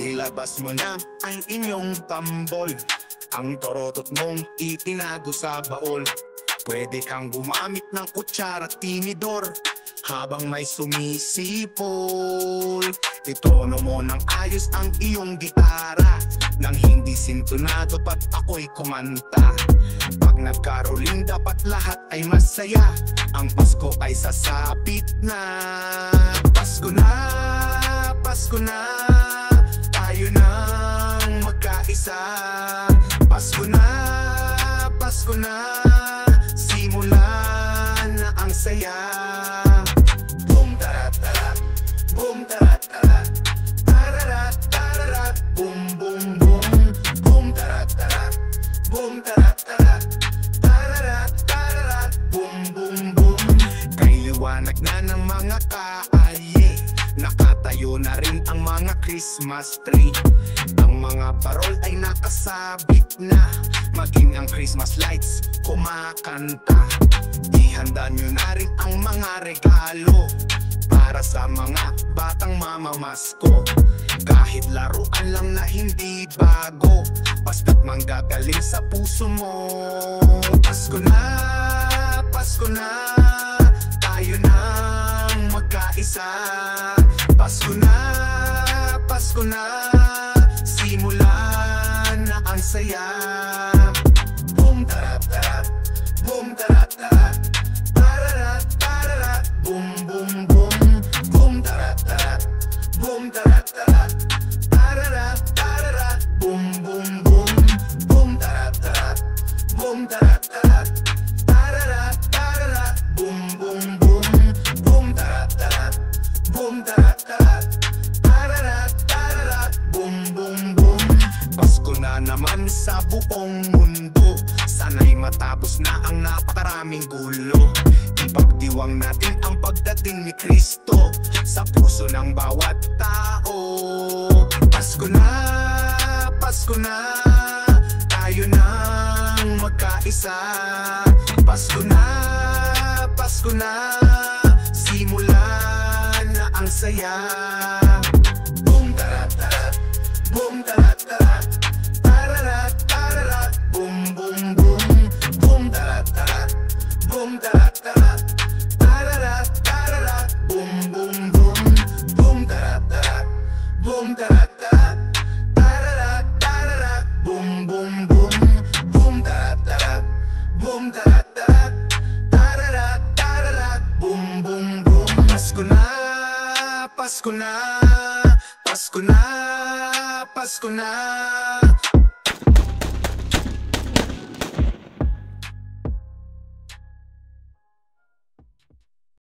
Ilabas mo na ang inyong tambol, ang torotot mong itinago sa baol. Pwede kang gumamit ng kutsara at tinidor habang may sumisipol. Itono mo ng ayos ang iyong gitara nang hindi sintonado pag ako'y kumanta. Pag nagkaroling dapat lahat ay masaya, ang Pasko ay sasapit na. Pasko na, Pasko na, tayo nang magkaisa. Pasko na, Pasko na, simulan na ang saya. Boom tarat-tarat, boom tarat-tarat, tararat tararat, boom boom boom. Boom tarat-tarat, boom tarat-tarat, tararat tararat, boom boom boom. Kay liwanag na ng mga kaalye, nakatayo na rin ang mga Christmas tree. Ang mga parol ay nakasabit na, maging ang Christmas lights kumakanta. Ihanda nyo na rin ang mga regalo para sa mga batang mamamasko. Kahit laruan lang na hindi bago, basta't manggagaling sa puso mo. Pasko na, Pasko na, tayo nang magkaisa. Pasko na, Pasko na, simulan na ang saya. Boom tarat-tarat, boom tarat-tarat, tararat tararat, boom boom boom. Boom tarat-tarat, boom tarat-tarat, tararat tararat, boom boom boom. Boom tarat-tarat, boom tarat-tarat, tararat tararat, boom boom boom. Boom tarat-tarat, boom tarat-tarat, tararat tararat, boom boom boom. Pasko na naman sa buong mundo, sana'y matapos na ang napakaraming gulo. Ipagdiwang natin ang pagdating ni Kristo sa puso ng bawat tao. Pasko na, Pasko na, tayo nang magkaisa. Pasko na, Pasko na, simulan na ang saya. Boom tarat-tarat, boom tarat-tarat, tararat tararat, boom boom boom. Boom tarat-tarat, boom tarat-tarat, tararat tararat, boom boom boom. Boom tarat-tarat, boom tarat-tarat, tararat tararat, boom boom boom. Boom tarat-tarat, boom tarat-tarat, tararat tararat, boom boom boom. Pasko na, Pasko na, Pasko na, Pasko na,